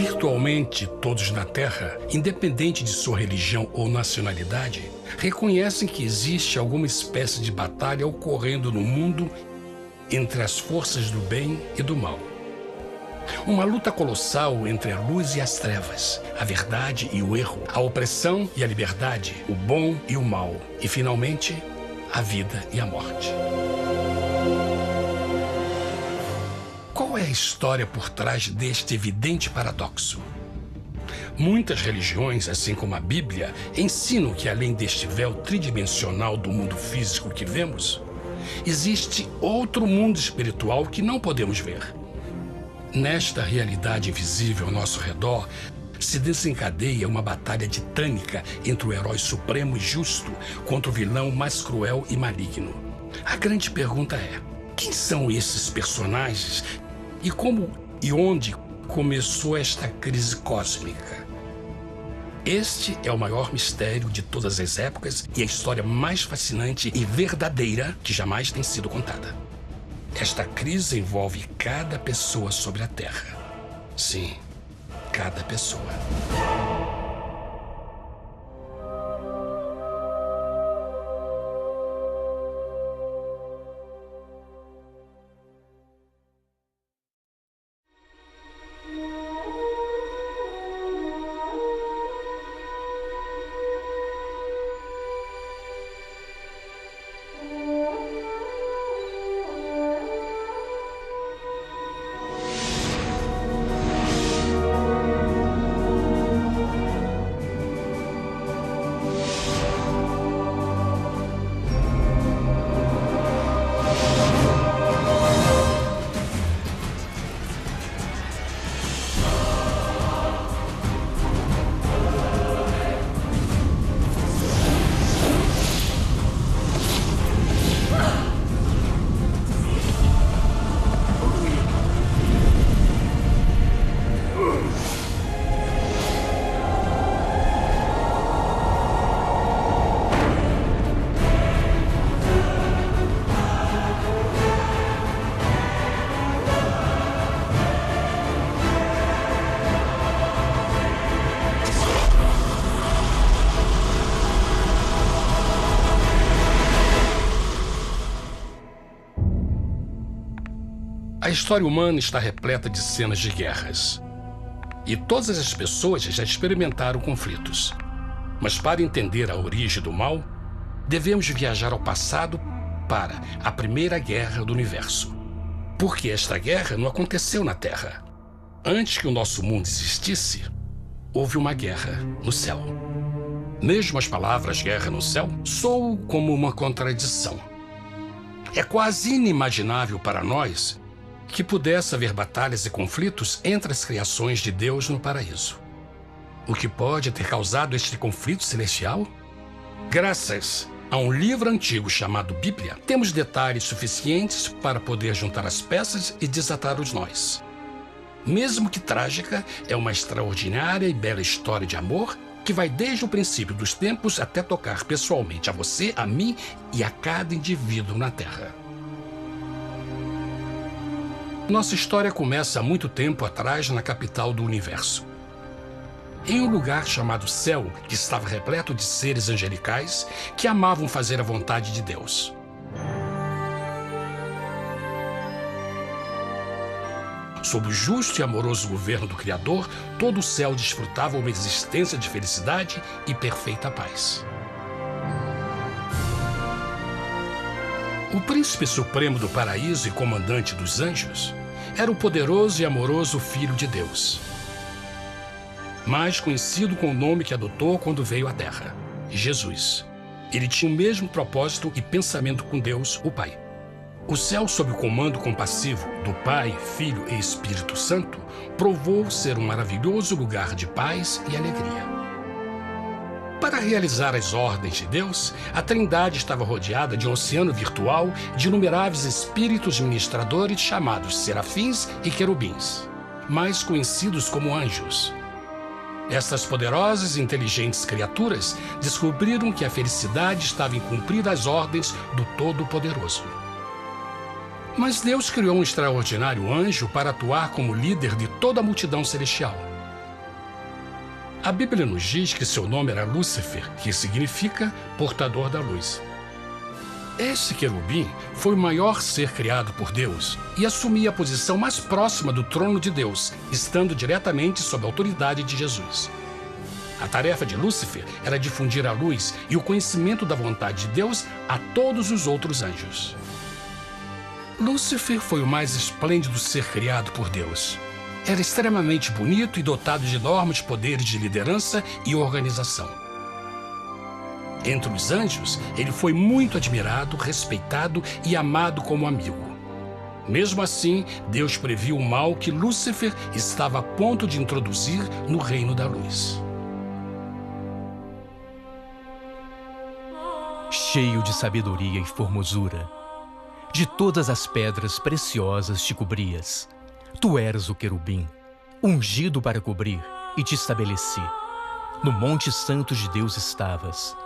Virtualmente todos na Terra, independente de sua religião ou nacionalidade, reconhecem que existe alguma espécie de batalha ocorrendo no mundo entre as forças do bem e do mal. Uma luta colossal entre a luz e as trevas, a verdade e o erro, a opressão e a liberdade, o bom e o mal, e finalmente, a vida e a morte. Qual é a história por trás deste evidente paradoxo? Muitas religiões, assim como a Bíblia, ensinam que além deste véu tridimensional do mundo físico que vemos, existe outro mundo espiritual que não podemos ver. Nesta realidade invisível ao nosso redor, se desencadeia uma batalha titânica entre o herói supremo e justo contra o vilão mais cruel e maligno. A grande pergunta é: quem são esses personagens e como e onde começou esta crise cósmica? Este é o maior mistério de todas as épocas e a história mais fascinante e verdadeira que jamais tem sido contada. Esta crise envolve cada pessoa sobre a Terra. Sim, cada pessoa. A história humana está repleta de cenas de guerras. E todas as pessoas já experimentaram conflitos. Mas para entender a origem do mal, devemos viajar ao passado para a Primeira Guerra do Universo. Porque esta guerra não aconteceu na Terra. Antes que o nosso mundo existisse, houve uma guerra no céu. Mesmo as palavras guerra no céu soam como uma contradição. É quase inimaginável para nós que pudesse haver batalhas e conflitos entre as criações de Deus no paraíso. O que pode ter causado este conflito celestial? Graças a um livro antigo chamado Bíblia, temos detalhes suficientes para poder juntar as peças e desatar os nós. Mesmo que trágica, é uma extraordinária e bela história de amor que vai desde o princípio dos tempos até tocar pessoalmente a você, a mim e a cada indivíduo na Terra. Nossa história começa há muito tempo atrás na capital do universo. Em um lugar chamado Céu, que estava repleto de seres angelicais que amavam fazer a vontade de Deus. Sob o justo e amoroso governo do Criador, todo o céu desfrutava uma existência de felicidade e perfeita paz. O príncipe supremo do paraíso e comandante dos anjos era o poderoso e amoroso Filho de Deus, mais conhecido com o nome que adotou quando veio à Terra, Jesus. Ele tinha o mesmo propósito e pensamento com Deus, o Pai. O céu, sob o comando compassivo do Pai, Filho e Espírito Santo, provou ser um maravilhoso lugar de paz e alegria. Para realizar as ordens de Deus, a Trindade estava rodeada de um oceano virtual de inumeráveis espíritos ministradores chamados serafins e querubins, mais conhecidos como anjos. Estas poderosas e inteligentes criaturas descobriram que a felicidade estava em cumprir as ordens do Todo-Poderoso. Mas Deus criou um extraordinário anjo para atuar como líder de toda a multidão celestial. A Bíblia nos diz que seu nome era Lúcifer, que significa portador da luz. Este querubim foi o maior ser criado por Deus e assumia a posição mais próxima do trono de Deus, estando diretamente sob a autoridade de Jesus. A tarefa de Lúcifer era difundir a luz e o conhecimento da vontade de Deus a todos os outros anjos. Lúcifer foi o mais esplêndido ser criado por Deus. Era extremamente bonito e dotado de enormes poderes de liderança e organização. Entre os anjos, ele foi muito admirado, respeitado e amado como amigo. Mesmo assim, Deus previu o mal que Lúcifer estava a ponto de introduzir no reino da luz. Cheio de sabedoria e formosura, de todas as pedras preciosas te cobrias. Tu eras o querubim, ungido para cobrir, e te estabeleci. No monte santo de Deus estavas.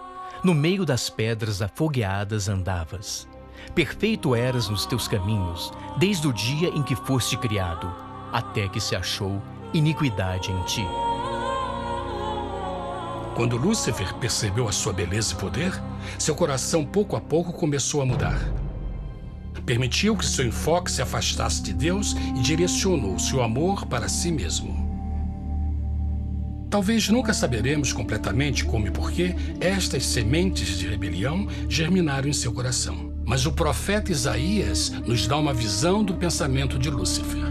No meio das pedras afogueadas andavas. Perfeito eras nos teus caminhos, desde o dia em que foste criado, até que se achou iniquidade em ti. Quando Lúcifer percebeu a sua beleza e poder, seu coração pouco a pouco começou a mudar. Permitiu que seu enfoque se afastasse de Deus e direcionou seu amor para si mesmo. Talvez nunca saberemos completamente como e por que estas sementes de rebelião germinaram em seu coração. Mas o profeta Isaías nos dá uma visão do pensamento de Lúcifer.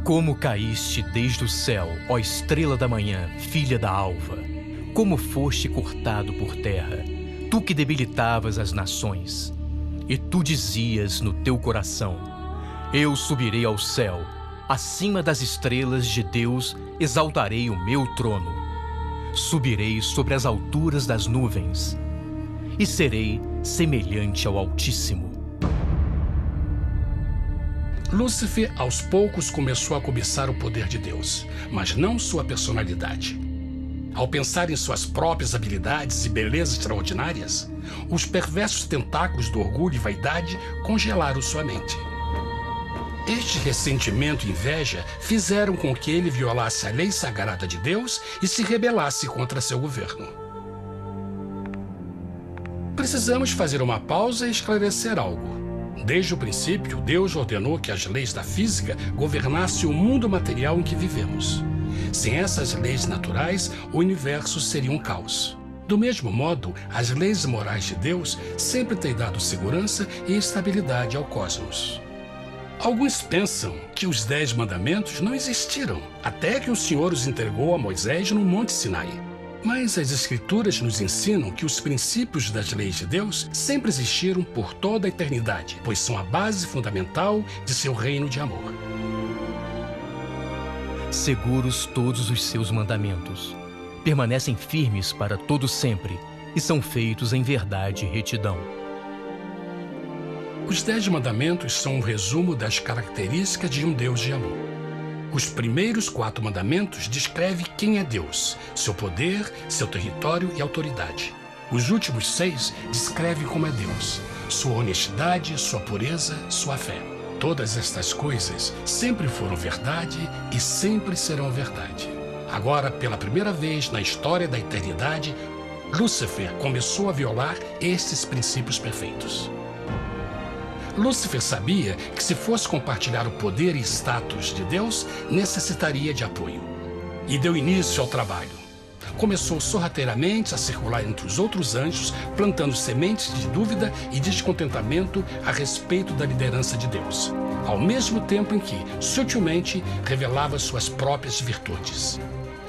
Como caíste desde o céu, ó estrela da manhã, filha da alva! Como foste cortado por terra, tu que debilitavas as nações! E tu dizias no teu coração: eu subirei ao céu, acima das estrelas de Deus exaltarei o meu trono. Subirei sobre as alturas das nuvens e serei semelhante ao Altíssimo. Lúcifer, aos poucos, começou a cobiçar o poder de Deus, mas não sua personalidade. Ao pensar em suas próprias habilidades e belezas extraordinárias, os perversos tentáculos do orgulho e vaidade congelaram sua mente. Este ressentimento e inveja fizeram com que ele violasse a lei sagrada de Deus e se rebelasse contra seu governo. Precisamos fazer uma pausa e esclarecer algo. Desde o princípio, Deus ordenou que as leis da física governassem o mundo material em que vivemos. Sem essas leis naturais, o universo seria um caos. Do mesmo modo, as leis morais de Deus sempre têm dado segurança e estabilidade ao cosmos. Alguns pensam que os 10 mandamentos não existiram, até que o Senhor os entregou a Moisés no Monte Sinai. Mas as Escrituras nos ensinam que os princípios das leis de Deus sempre existiram por toda a eternidade, pois são a base fundamental de seu reino de amor. Seguros todos os seus mandamentos, permanecem firmes para todo sempre e são feitos em verdade e retidão. Os 10 mandamentos são um resumo das características de um Deus de amor. Os primeiros 4 mandamentos descrevem quem é Deus, seu poder, seu território e autoridade. Os últimos 6 descrevem como é Deus, sua honestidade, sua pureza, sua fé. Todas estas coisas sempre foram verdade e sempre serão verdade. Agora, pela primeira vez na história da eternidade, Lúcifer começou a violar estes princípios perfeitos. Lúcifer sabia que, se fosse compartilhar o poder e status de Deus, necessitaria de apoio. E deu início ao trabalho. Começou sorrateiramente a circular entre os outros anjos, plantando sementes de dúvida e descontentamento a respeito da liderança de Deus, ao mesmo tempo em que, sutilmente, revelava suas próprias virtudes.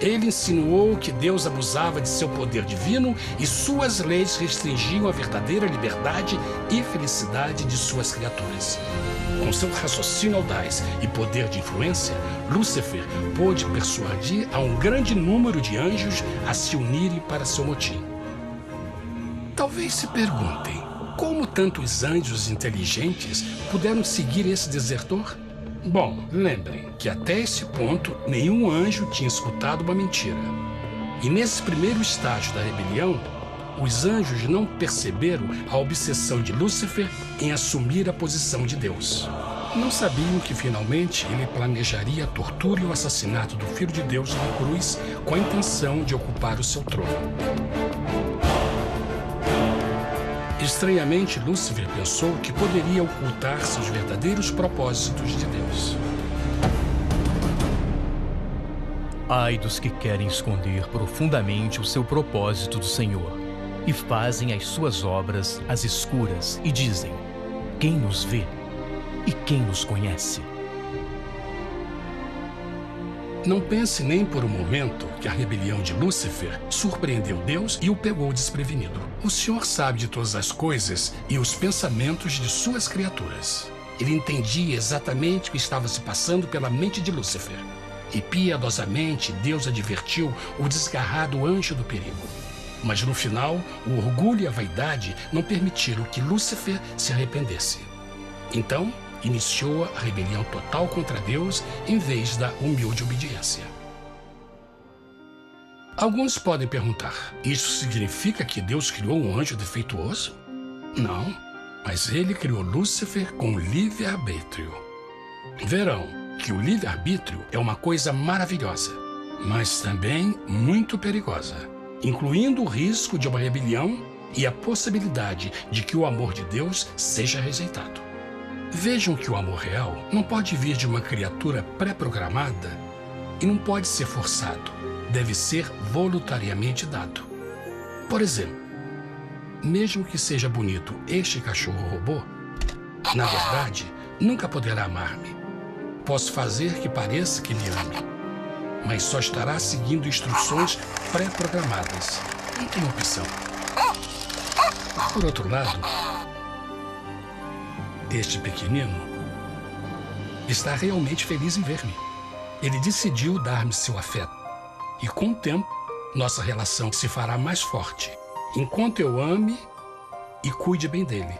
Ele insinuou que Deus abusava de seu poder divino e suas leis restringiam a verdadeira liberdade e felicidade de suas criaturas. Com seu raciocínio audaz e poder de influência, Lúcifer pôde persuadir a um grande número de anjos a se unirem para seu motim. Talvez se perguntem, como tantos anjos inteligentes puderam seguir esse desertor? Bom, lembrem que até esse ponto nenhum anjo tinha escutado uma mentira. E nesse primeiro estágio da rebelião, os anjos não perceberam a obsessão de Lúcifer em assumir a posição de Deus. Não sabiam que finalmente ele planejaria a tortura e o assassinato do Filho de Deus na cruz com a intenção de ocupar o seu trono. Estranhamente, Lúcifer pensou que poderia ocultar seus verdadeiros propósitos de Deus. Ai dos que querem esconder profundamente o seu propósito do Senhor e fazem as suas obras às escuras e dizem: quem nos vê e quem nos conhece? Não pense nem por um momento que a rebelião de Lúcifer surpreendeu Deus e o pegou desprevenido. O Senhor sabe de todas as coisas e os pensamentos de suas criaturas. Ele entendia exatamente o que estava se passando pela mente de Lúcifer. E piedosamente Deus advertiu o desgarrado anjo do perigo. Mas no final, o orgulho e a vaidade não permitiram que Lúcifer se arrependesse. Então, iniciou a rebelião total contra Deus em vez da humilde obediência. Alguns podem perguntar: isso significa que Deus criou um anjo defeituoso? Não, mas ele criou Lúcifer com livre-arbítrio. Verão que o livre-arbítrio é uma coisa maravilhosa, mas também muito perigosa, incluindo o risco de uma rebelião e a possibilidade de que o amor de Deus seja rejeitado. Vejam que o amor real não pode vir de uma criatura pré-programada e não pode ser forçado, deve ser voluntariamente dado. Por exemplo, mesmo que seja bonito este cachorro robô, na verdade, nunca poderá amar-me. Posso fazer que pareça que me ame, mas só estará seguindo instruções pré-programadas. Não tem opção. Por outro lado, este pequenino está realmente feliz em ver-me. Ele decidiu dar-me seu afeto. E com o tempo, nossa relação se fará mais forte, enquanto eu ame e cuide bem dele.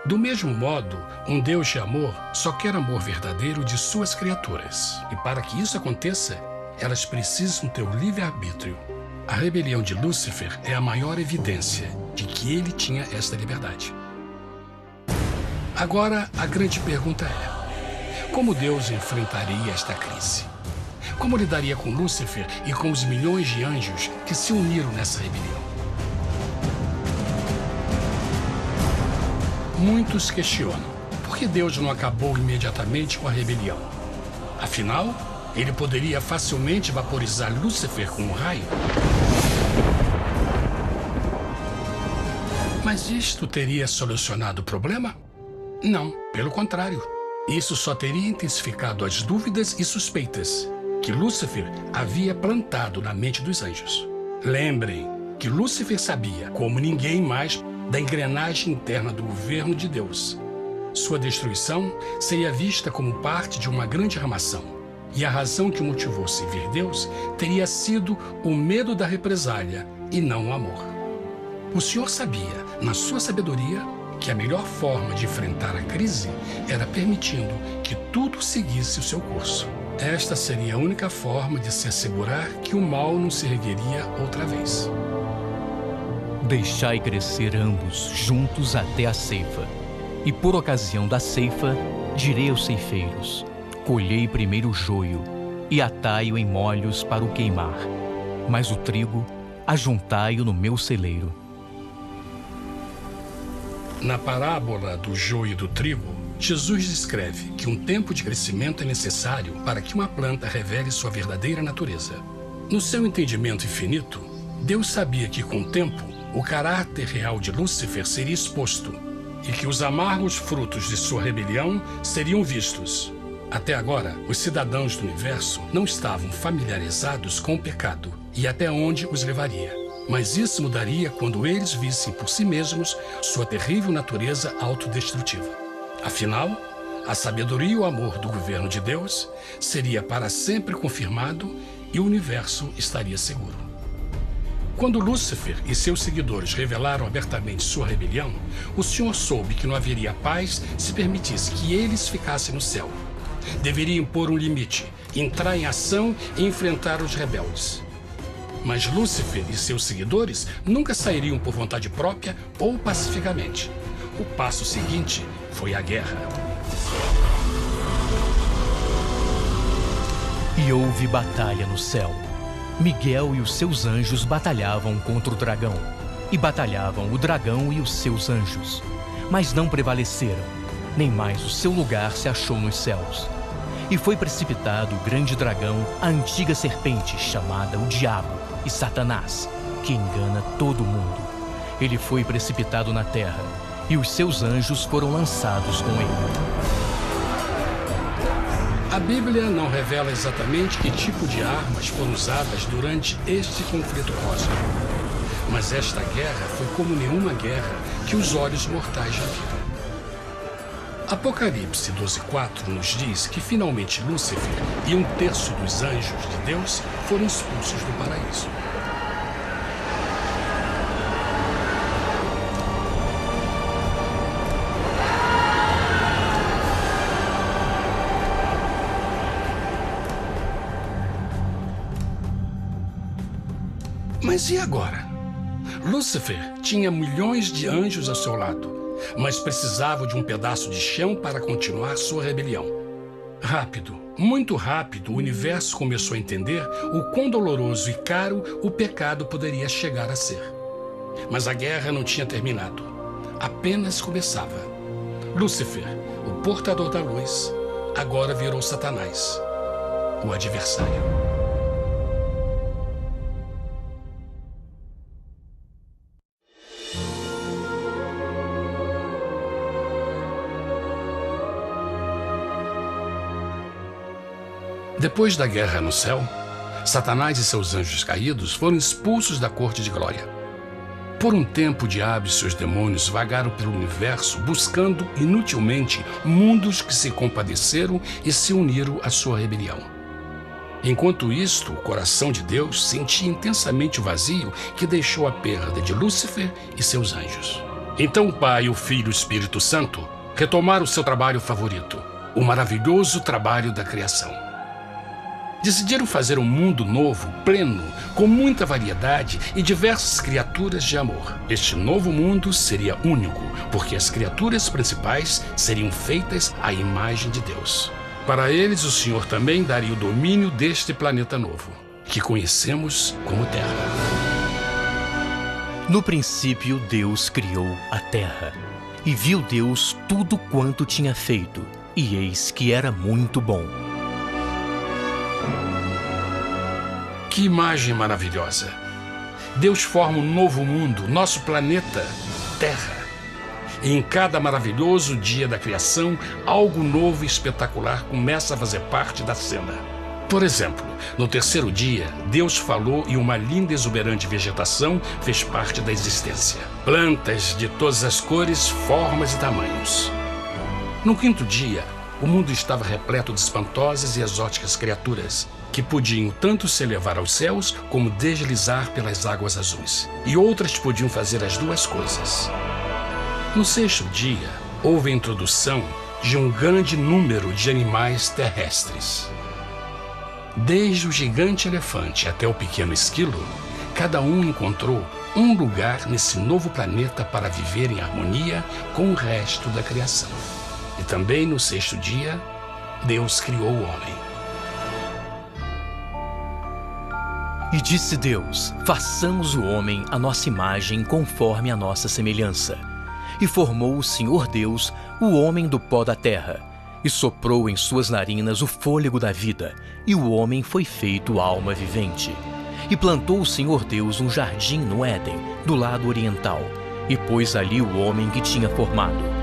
Do mesmo modo, um Deus de amor só quer amor verdadeiro de suas criaturas. E para que isso aconteça, elas precisam ter o livre-arbítrio. A rebelião de Lúcifer é a maior evidência de que ele tinha esta liberdade. Agora, a grande pergunta é: como Deus enfrentaria esta crise? Como lidaria com Lúcifer e com os milhões de anjos que se uniram nessa rebelião? Muitos questionam por que Deus não acabou imediatamente com a rebelião. Afinal, ele poderia facilmente vaporizar Lúcifer com um raio. Mas isto teria solucionado o problema? Não, pelo contrário. Isso só teria intensificado as dúvidas e suspeitas que Lúcifer havia plantado na mente dos anjos. Lembrem que Lúcifer sabia, como ninguém mais, da engrenagem interna do governo de Deus. Sua destruição seria vista como parte de uma grande armação, e a razão que motivou a servir Deus teria sido o medo da represália e não o amor. O Senhor sabia, na sua sabedoria, que a melhor forma de enfrentar a crise era permitindo que tudo seguisse o seu curso. Esta seria a única forma de se assegurar que o mal não se ergueria outra vez. Deixai crescer ambos juntos até a ceifa. E por ocasião da ceifa, direi aos ceifeiros: colhei primeiro o joio e atai-o em molhos para o queimar, mas o trigo ajuntai-o no meu celeiro. Na parábola do joio e do trigo, Jesus descreve que um tempo de crescimento é necessário para que uma planta revele sua verdadeira natureza. No seu entendimento infinito, Deus sabia que com o tempo, o caráter real de Lúcifer seria exposto e que os amargos frutos de sua rebelião seriam vistos. Até agora, os cidadãos do universo não estavam familiarizados com o pecado e até onde os levaria. Mas isso mudaria quando eles vissem por si mesmos sua terrível natureza autodestrutiva. Afinal, a sabedoria e o amor do governo de Deus seria para sempre confirmado e o universo estaria seguro. Quando Lúcifer e seus seguidores revelaram abertamente sua rebelião, o Senhor soube que não haveria paz se permitisse que eles ficassem no céu. Deveria impor um limite, entrar em ação e enfrentar os rebeldes. Mas Lúcifer e seus seguidores nunca sairiam por vontade própria ou pacificamente. O passo seguinte foi a guerra. E houve batalha no céu. Miguel e os seus anjos batalhavam contra o dragão. E batalhavam o dragão e os seus anjos. Mas não prevaleceram, nem mais o seu lugar se achou nos céus. E foi precipitado o grande dragão, a antiga serpente, chamada o Diabo e Satanás, que engana todo mundo. Ele foi precipitado na terra, e os seus anjos foram lançados com ele. A Bíblia não revela exatamente que tipo de armas foram usadas durante este conflito cósmico. Mas esta guerra foi como nenhuma guerra que os olhos mortais já viram. Apocalipse 12:4 nos diz que finalmente Lúcifer e 1/3 dos anjos de Deus foram expulsos do paraíso. Mas e agora? Lúcifer tinha milhões de anjos ao seu lado, mas precisava de um pedaço de chão para continuar sua rebelião. Rápido, muito rápido, o universo começou a entender o quão doloroso e caro o pecado poderia chegar a ser. Mas a guerra não tinha terminado, apenas começava. Lúcifer, o portador da luz, agora virou Satanás, o adversário. Depois da guerra no céu, Satanás e seus anjos caídos foram expulsos da corte de glória. Por um tempo, o diabo e seus demônios vagaram pelo universo buscando inutilmente mundos que se compadeceram e se uniram à sua rebelião. Enquanto isto, o coração de Deus sentia intensamente o vazio que deixou a perda de Lúcifer e seus anjos. Então o Pai, o Filho e o Espírito Santo retomaram o seu trabalho favorito, o maravilhoso trabalho da criação. Decidiram fazer um mundo novo, pleno, com muita variedade e diversas criaturas de amor. Este novo mundo seria único, porque as criaturas principais seriam feitas à imagem de Deus. Para eles, o Senhor também daria o domínio deste planeta novo, que conhecemos como Terra. No princípio, Deus criou a terra. E viu Deus tudo quanto tinha feito, e eis que era muito bom. Que imagem maravilhosa! Deus forma um novo mundo, nosso planeta, Terra. E em cada maravilhoso dia da criação, algo novo e espetacular começa a fazer parte da cena. Por exemplo, no terceiro dia, Deus falou e uma linda e exuberante vegetação fez parte da existência. Plantas de todas as cores, formas e tamanhos. No quinto dia, o mundo estava repleto de espantosas e exóticas criaturas, que podiam tanto se elevar aos céus como deslizar pelas águas azuis. E outras podiam fazer as duas coisas. No sexto dia, houve a introdução de um grande número de animais terrestres. Desde o gigante elefante até o pequeno esquilo, cada um encontrou um lugar nesse novo planeta para viver em harmonia com o resto da criação. E também no sexto dia, Deus criou o homem. E disse Deus: façamos o homem à nossa imagem conforme a nossa semelhança. E formou o Senhor Deus o homem do pó da terra, e soprou em suas narinas o fôlego da vida, e o homem foi feito alma vivente. E plantou o Senhor Deus um jardim no Éden, do lado oriental, e pôs ali o homem que tinha formado.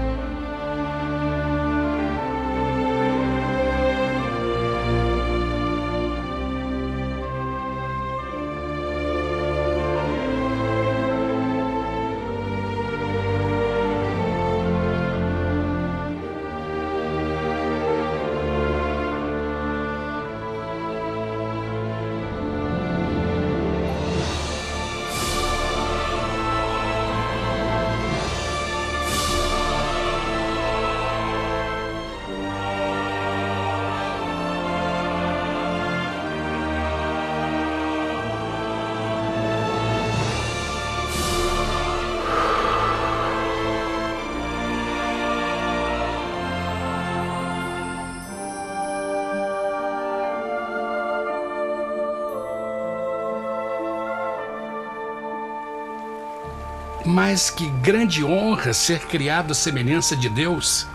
Mas que grande honra ser criado à semelhança de Deus,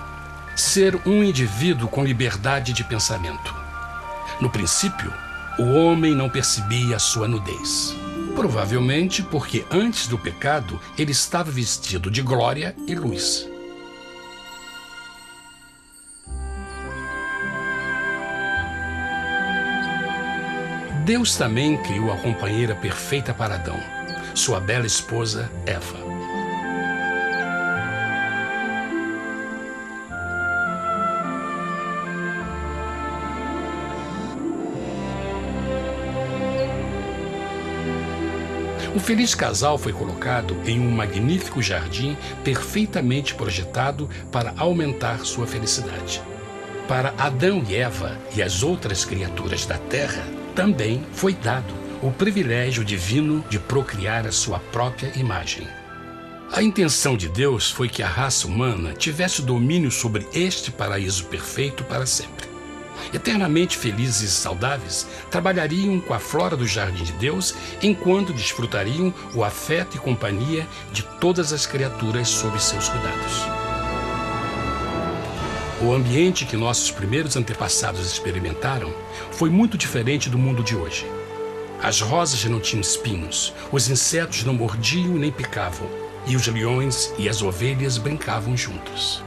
ser um indivíduo com liberdade de pensamento. No princípio, o homem não percebia a sua nudez. Provavelmente porque antes do pecado ele estava vestido de glória e luz. Deus também criou a companheira perfeita para Adão, sua bela esposa Eva. O feliz casal foi colocado em um magnífico jardim perfeitamente projetado para aumentar sua felicidade. Para Adão e Eva e as outras criaturas da terra, também foi dado o privilégio divino de procriar a sua própria imagem. A intenção de Deus foi que a raça humana tivesse domínio sobre este paraíso perfeito para sempre. Eternamente felizes e saudáveis, trabalhariam com a flora do jardim de Deus enquanto desfrutariam o afeto e companhia de todas as criaturas sob seus cuidados. O ambiente que nossos primeiros antepassados experimentaram foi muito diferente do mundo de hoje. As rosas não tinham espinhos, os insetos não mordiam nem picavam, e os leões e as ovelhas brincavam juntos.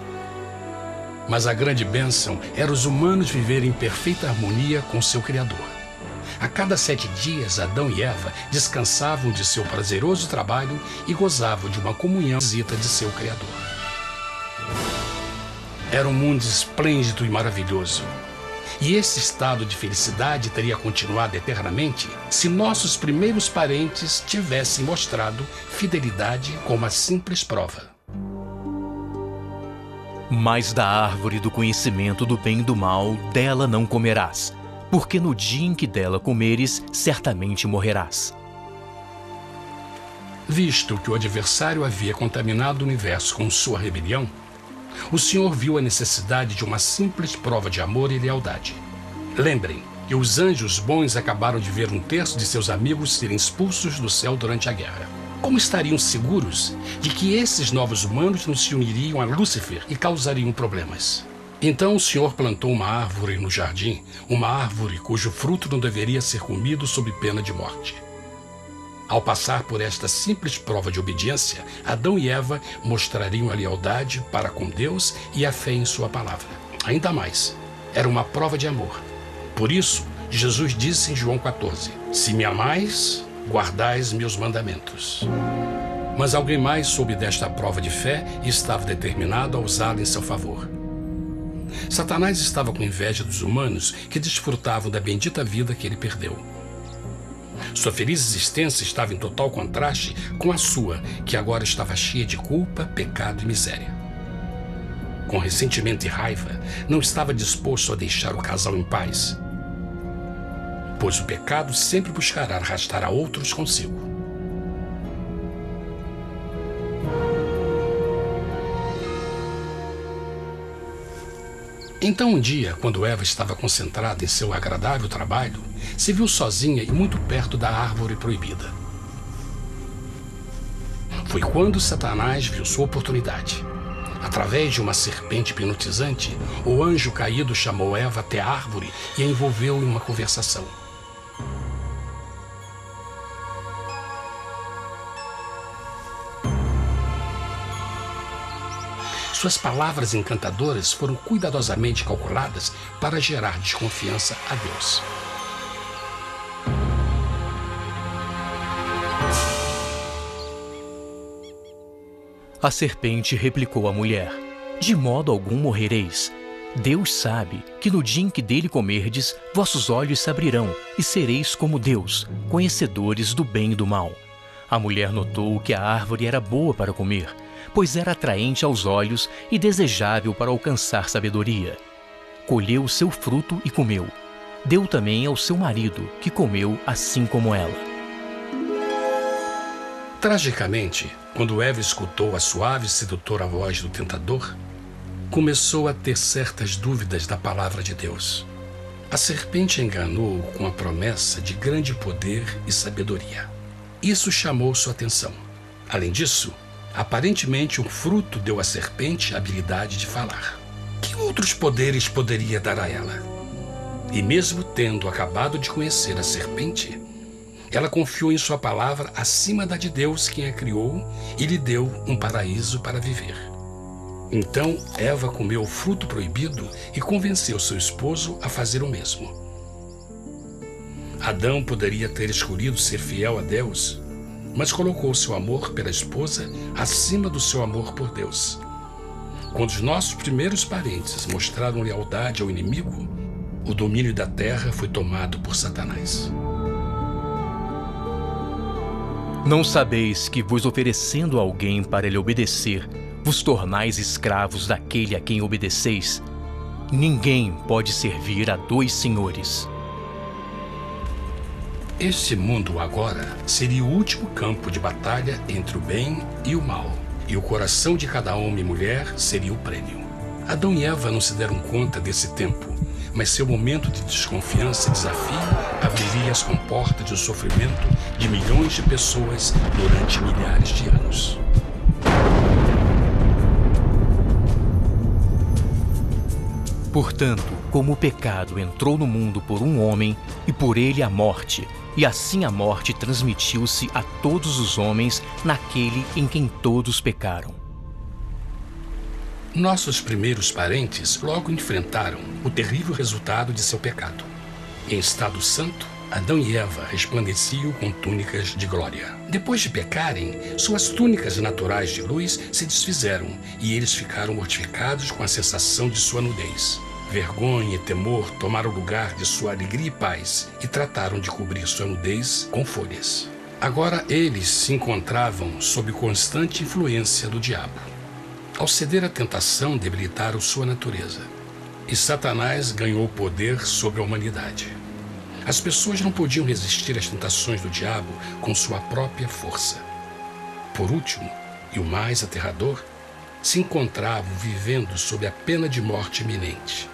Mas a grande bênção era os humanos viverem em perfeita harmonia com seu Criador. A cada 7 dias, Adão e Eva descansavam de seu prazeroso trabalho e gozavam de uma comunhão visita de seu Criador. Era um mundo esplêndido e maravilhoso. E esse estado de felicidade teria continuado eternamente se nossos primeiros parentes tivessem mostrado fidelidade com uma simples prova. Mas da árvore do conhecimento do bem e do mal, dela não comerás, porque no dia em que dela comeres, certamente morrerás. Visto que o adversário havia contaminado o universo com sua rebelião, o Senhor viu a necessidade de uma simples prova de amor e lealdade. Lembrem que os anjos bons acabaram de ver 1/3 de seus amigos serem expulsos do céu durante a guerra. Como estariam seguros de que esses novos humanos não se uniriam a Lúcifer e causariam problemas? Então o Senhor plantou uma árvore no jardim, uma árvore cujo fruto não deveria ser comido sob pena de morte. Ao passar por esta simples prova de obediência, Adão e Eva mostrariam a lealdade para com Deus e a fé em sua palavra. Ainda mais, era uma prova de amor. Por isso, Jesus disse em João 14, se me amais, guardais meus mandamentos. Mas alguém mais soube desta prova de fé e estava determinado a usá-la em seu favor. Satanás estava com inveja dos humanos que desfrutavam da bendita vida que ele perdeu. Sua feliz existência estava em total contraste com a sua, que agora estava cheia de culpa, pecado e miséria. Com ressentimento e raiva, não estava disposto a deixar o casal em paz, pois o pecado sempre buscará arrastar a outros consigo. Então um dia, quando Eva estava concentrada em seu agradável trabalho, se viu sozinha e muito perto da árvore proibida. Foi quando Satanás viu sua oportunidade. Através de uma serpente hipnotizante, o anjo caído chamou Eva até a árvore e a envolveu em uma conversação. Suas palavras encantadoras foram cuidadosamente calculadas para gerar desconfiança a Deus. A serpente replicou à mulher, de modo algum morrereis. Deus sabe que no dia em que dele comerdes, vossos olhos se abrirão e sereis como Deus, conhecedores do bem e do mal. A mulher notou que a árvore era boa para comer, pois era atraente aos olhos e desejável para alcançar sabedoria. Colheu o seu fruto e comeu. Deu também ao seu marido, que comeu assim como ela. Tragicamente, quando Eva escutou a suave e sedutora voz do tentador, começou a ter certas dúvidas da palavra de Deus. A serpente enganou-o com a promessa de grande poder e sabedoria. Isso chamou sua atenção. Além disso, Aparentemente, o fruto deu à serpente a habilidade de falar. Que outros poderes poderia dar a ela? E mesmo tendo acabado de conhecer a serpente, ela confiou em sua palavra acima da de Deus, quem a criou, e lhe deu um paraíso para viver. Então, Eva comeu o fruto proibido e convenceu seu esposo a fazer o mesmo. Adão poderia ter escolhido ser fiel a Deus, mas colocou seu amor pela esposa acima do seu amor por Deus. Quando os nossos primeiros parentes mostraram lealdade ao inimigo, o domínio da terra foi tomado por Satanás. Não sabeis que, vos oferecendo a alguém para lhe obedecer, vos tornais escravos daquele a quem obedeceis? Ninguém pode servir a dois senhores. Este mundo agora seria o último campo de batalha entre o bem e o mal, e o coração de cada homem e mulher seria o prêmio. Adão e Eva não se deram conta desse tempo, mas seu momento de desconfiança e desafio abriria as comportas do sofrimento de milhões de pessoas durante milhares de anos. Portanto, como o pecado entrou no mundo por um homem, e por ele a morte, e assim a morte transmitiu-se a todos os homens naquele em quem todos pecaram. Nossos primeiros parentes logo enfrentaram o terrível resultado de seu pecado. Em estado santo, Adão e Eva resplandeciam com túnicas de glória. Depois de pecarem, suas túnicas naturais de luz se desfizeram e eles ficaram mortificados com a sensação de sua nudez. Vergonha e temor tomaram o lugar de sua alegria e paz e trataram de cobrir sua nudez com folhas. Agora eles se encontravam sob constante influência do diabo. Ao ceder à tentação, debilitaram sua natureza. E Satanás ganhou poder sobre a humanidade. As pessoas não podiam resistir às tentações do diabo com sua própria força. Por último, e o mais aterrador, se encontravam vivendo sob a pena de morte iminente.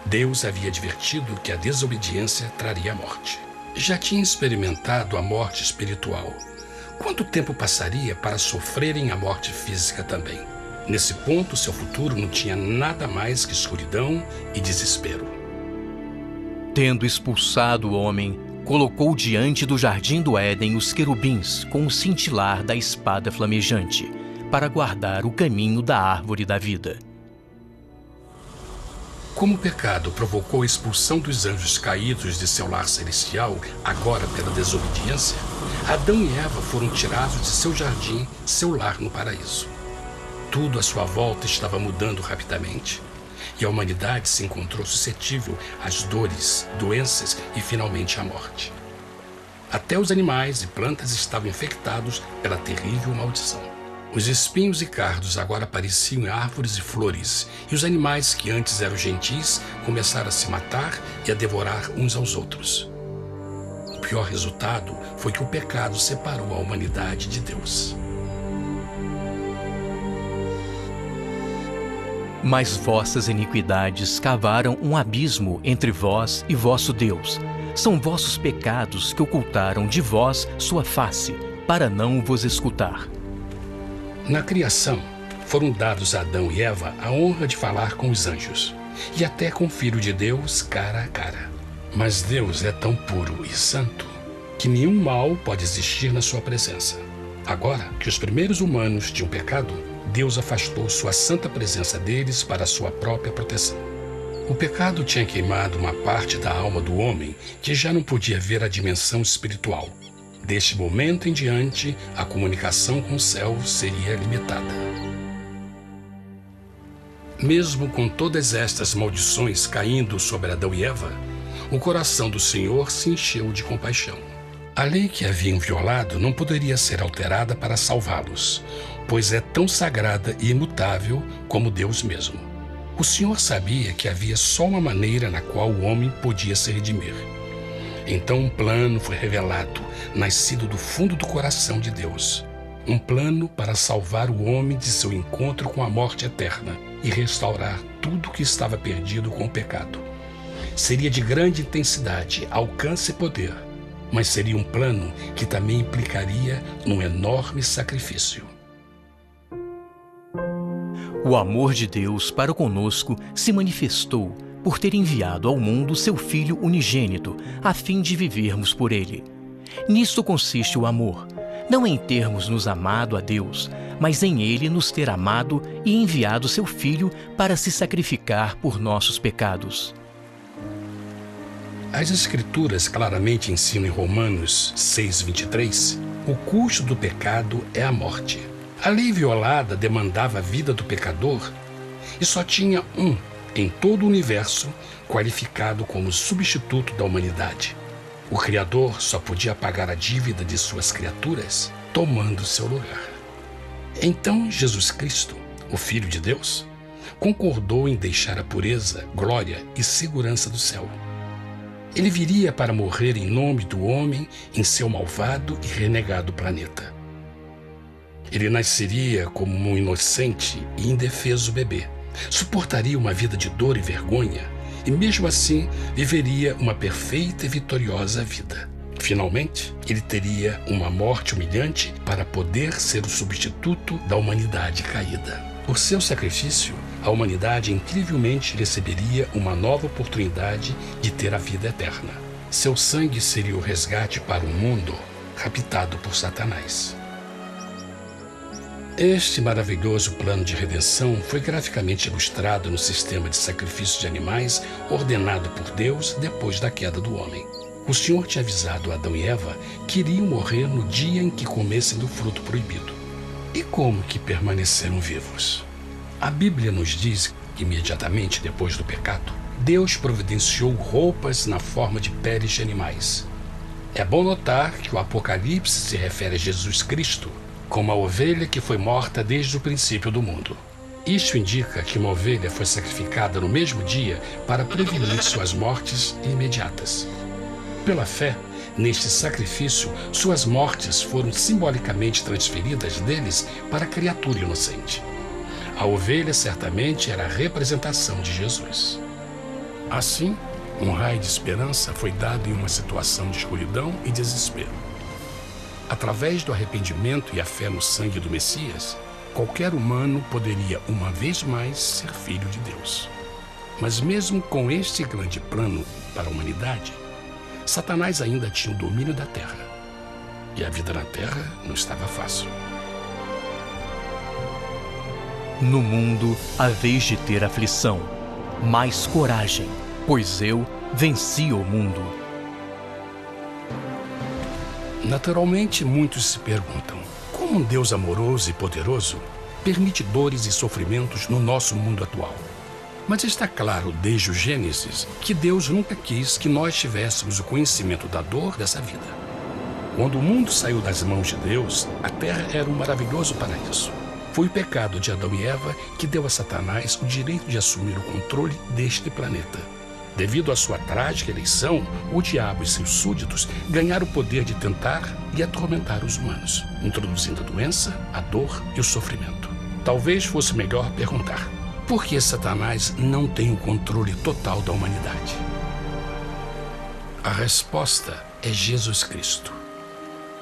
Deus havia advertido que a desobediência traria a morte. Já tinha experimentado a morte espiritual. Quanto tempo passaria para sofrerem a morte física também? Nesse ponto, seu futuro não tinha nada mais que escuridão e desespero. Tendo expulsado o homem, colocou diante do jardim do Éden os querubins com o cintilar da espada flamejante, para guardar o caminho da árvore da vida. Como o pecado provocou a expulsão dos anjos caídos de seu lar celestial, agora pela desobediência, Adão e Eva foram tirados de seu jardim, seu lar no paraíso. Tudo à sua volta estava mudando rapidamente, e a humanidade se encontrou suscetível às dores, doenças e finalmente à morte. Até os animais e plantas estavam infectados pela terrível maldição. Os espinhos e cardos agora pareciam árvores e flores, e os animais que antes eram gentis começaram a se matar e a devorar uns aos outros. O pior resultado foi que o pecado separou a humanidade de Deus. Mas vossas iniquidades cavaram um abismo entre vós e vosso Deus. São vossos pecados que ocultaram de vós sua face, para não vos escutar. Na criação, foram dados a Adão e Eva a honra de falar com os anjos, e até com o Filho de Deus cara a cara. Mas Deus é tão puro e santo que nenhum mal pode existir na sua presença. Agora que os primeiros humanos tinham pecado, Deus afastou sua santa presença deles para a sua própria proteção. O pecado tinha queimado uma parte da alma do homem que já não podia ver a dimensão espiritual. Deste momento em diante, a comunicação com o céu seria limitada. Mesmo com todas estas maldições caindo sobre Adão e Eva, o coração do Senhor se encheu de compaixão. A lei que haviam violado não poderia ser alterada para salvá-los, pois é tão sagrada e imutável como Deus mesmo. O Senhor sabia que havia só uma maneira na qual o homem podia se redimir. Então um plano foi revelado, nascido do fundo do coração de Deus. Um plano para salvar o homem de seu encontro com a morte eterna e restaurar tudo que estava perdido com o pecado. Seria de grande intensidade, alcance e poder, mas seria um plano que também implicaria num enorme sacrifício. O amor de Deus para conosco se manifestou por ter enviado ao mundo seu Filho unigênito, a fim de vivermos por ele. Nisto consiste o amor, não em termos nos amado a Deus, mas em ele nos ter amado e enviado seu Filho para se sacrificar por nossos pecados. As Escrituras claramente ensinam em Romanos 6,23, o custo do pecado é a morte. A lei violada demandava a vida do pecador e só tinha um em todo o universo qualificado como substituto da humanidade. O Criador só podia pagar a dívida de suas criaturas tomando seu lugar. Então Jesus Cristo, o Filho de Deus, concordou em deixar a pureza, glória e segurança do céu. Ele viria para morrer em nome do homem em seu malvado e renegado planeta. Ele nasceria como um inocente e indefeso bebê, suportaria uma vida de dor e vergonha e, mesmo assim, viveria uma perfeita e vitoriosa vida. Finalmente, ele teria uma morte humilhante para poder ser o substituto da humanidade caída. Por seu sacrifício, a humanidade incrivelmente receberia uma nova oportunidade de ter a vida eterna. Seu sangue seria o resgate para um mundo raptado por Satanás. Este maravilhoso plano de redenção foi graficamente ilustrado no sistema de sacrifício de animais ordenado por Deus depois da queda do homem. O Senhor tinha avisado Adão e Eva que iriam morrer no dia em que comessem do fruto proibido. E como que permaneceram vivos? A Bíblia nos diz que imediatamente depois do pecado, Deus providenciou roupas na forma de peles de animais. É bom notar que o Apocalipse se refere a Jesus Cristo como a ovelha que foi morta desde o princípio do mundo. Isto indica que uma ovelha foi sacrificada no mesmo dia para prevenir suas mortes imediatas. Pela fé, neste sacrifício, suas mortes foram simbolicamente transferidas deles para a criatura inocente. A ovelha certamente era a representação de Jesus. Assim, um raio de esperança foi dado em uma situação de escuridão e desespero. Através do arrependimento e a fé no sangue do Messias, qualquer humano poderia uma vez mais ser filho de Deus. Mas mesmo com este grande plano para a humanidade, Satanás ainda tinha o domínio da terra. E a vida na terra não estava fácil. No mundo haveis de ter aflição, mas coragem, pois eu venci o mundo. Naturalmente, muitos se perguntam, como um Deus amoroso e poderoso permite dores e sofrimentos no nosso mundo atual? Mas está claro desde o Gênesis que Deus nunca quis que nós tivéssemos o conhecimento da dor dessa vida. Quando o mundo saiu das mãos de Deus, a terra era um maravilhoso paraíso. Foi o pecado de Adão e Eva que deu a Satanás o direito de assumir o controle deste planeta. Devido à sua trágica eleição, o diabo e seus súditos ganharam o poder de tentar e atormentar os humanos, introduzindo a doença, a dor e o sofrimento. Talvez fosse melhor perguntar: por que Satanás não tem o controle total da humanidade? A resposta é Jesus Cristo.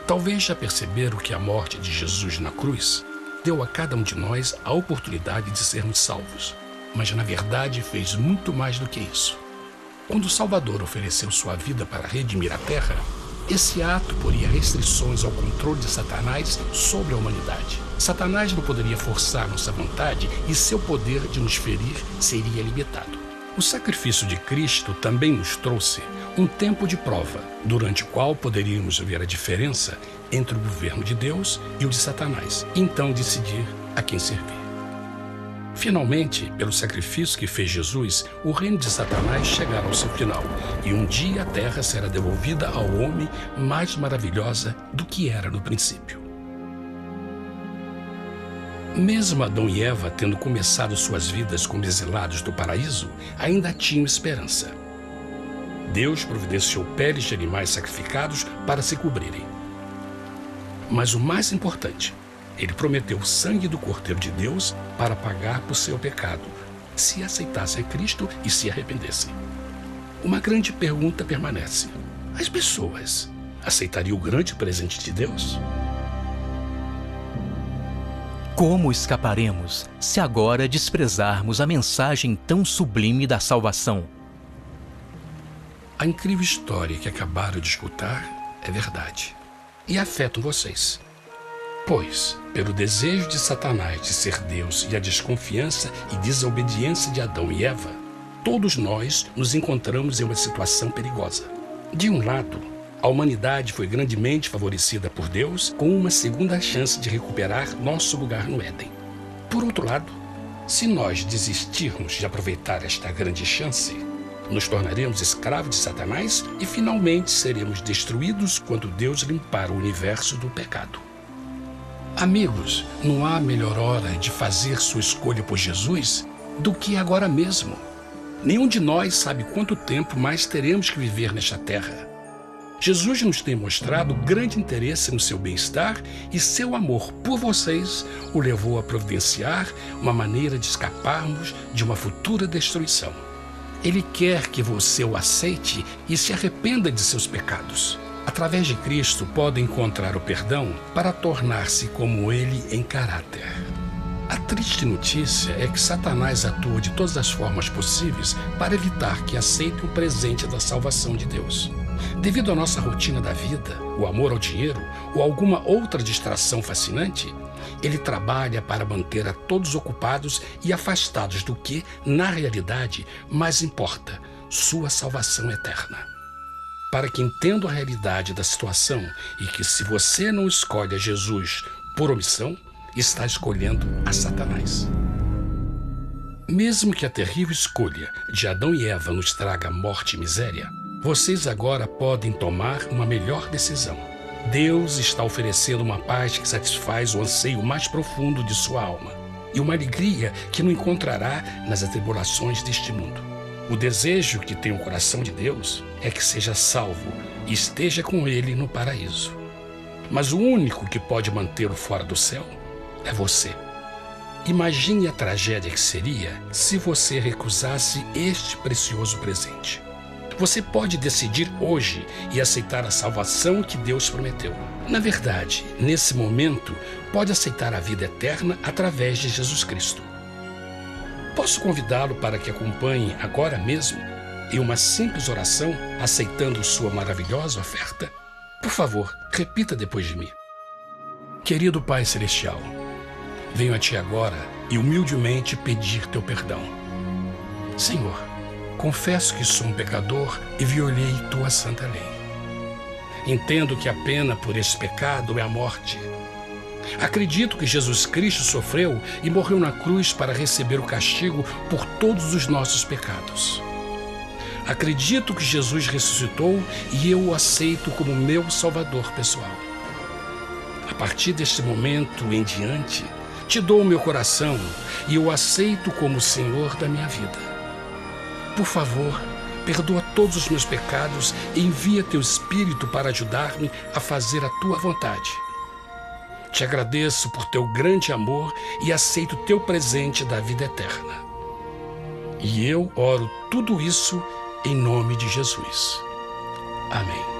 Talvez já perceberam que a morte de Jesus na cruz deu a cada um de nós a oportunidade de sermos salvos, mas na verdade fez muito mais do que isso. Quando o Salvador ofereceu sua vida para redimir a terra, esse ato poria restrições ao controle de Satanás sobre a humanidade. Satanás não poderia forçar nossa vontade e seu poder de nos ferir seria limitado. O sacrifício de Cristo também nos trouxe um tempo de prova, durante o qual poderíamos ver a diferença entre o governo de Deus e o de Satanás, e então decidir a quem servir. Finalmente, pelo sacrifício que fez Jesus, o reino de Satanás chegará ao seu final, e um dia a terra será devolvida ao homem mais maravilhosa do que era no princípio. Mesmo Adão e Eva tendo começado suas vidas como exilados do paraíso, ainda tinham esperança. Deus providenciou peles de animais sacrificados para se cobrirem. Mas o mais importante, Ele prometeu o sangue do Cordeiro de Deus para pagar por seu pecado, se aceitassem Cristo e se arrependessem. Uma grande pergunta permanece: as pessoas aceitariam o grande presente de Deus? Como escaparemos se agora desprezarmos a mensagem tão sublime da salvação? A incrível história que acabaram de escutar é verdade e afeta vocês. Pois, pelo desejo de Satanás de ser Deus e a desconfiança e desobediência de Adão e Eva, todos nós nos encontramos em uma situação perigosa. De um lado, a humanidade foi grandemente favorecida por Deus com uma segunda chance de recuperar nosso lugar no Éden. Por outro lado, se nós desistirmos de aproveitar esta grande chance, nos tornaremos escravos de Satanás e finalmente seremos destruídos quando Deus limpar o universo do pecado. Amigos, não há melhor hora de fazer sua escolha por Jesus do que agora mesmo. Nenhum de nós sabe quanto tempo mais teremos que viver nesta terra. Jesus nos tem mostrado grande interesse no seu bem-estar e seu amor por vocês o levou a providenciar uma maneira de escaparmos de uma futura destruição. Ele quer que você o aceite e se arrependa de seus pecados. Através de Cristo, pode encontrar o perdão para tornar-se como Ele em caráter. A triste notícia é que Satanás atua de todas as formas possíveis para evitar que aceite o presente da salvação de Deus. Devido à nossa rotina da vida, o amor ao dinheiro ou alguma outra distração fascinante, ele trabalha para manter a todos ocupados e afastados do que, na realidade, mais importa, sua salvação eterna. Para que entendam a realidade da situação e que se você não escolhe a Jesus por omissão, está escolhendo a Satanás. Mesmo que a terrível escolha de Adão e Eva nos traga morte e miséria, vocês agora podem tomar uma melhor decisão. Deus está oferecendo uma paz que satisfaz o anseio mais profundo de sua alma e uma alegria que não encontrará nas atribulações deste mundo. O desejo que tem o coração de Deus é que seja salvo e esteja com Ele no paraíso. Mas o único que pode mantê-lo fora do céu é você. Imagine a tragédia que seria se você recusasse este precioso presente. Você pode decidir hoje e aceitar a salvação que Deus prometeu. Na verdade, nesse momento, pode aceitar a vida eterna através de Jesus Cristo. Posso convidá-lo para que acompanhe agora mesmo em uma simples oração, aceitando sua maravilhosa oferta? Por favor, repita depois de mim. Querido Pai Celestial, venho a Ti agora e humildemente pedir Teu perdão. Senhor, confesso que sou um pecador e violei Tua santa lei. Entendo que a pena por esse pecado é a morte. Acredito que Jesus Cristo sofreu e morreu na cruz para receber o castigo por todos os nossos pecados. Acredito que Jesus ressuscitou e eu o aceito como meu Salvador pessoal. A partir deste momento em diante, Te dou o meu coração e eu o aceito como o Senhor da minha vida. Por favor, perdoa todos os meus pecados e envia Teu Espírito para ajudar-me a fazer a Tua vontade. Te agradeço por Teu grande amor e aceito Teu presente da vida eterna. E eu oro tudo isso em nome de Jesus. Amém.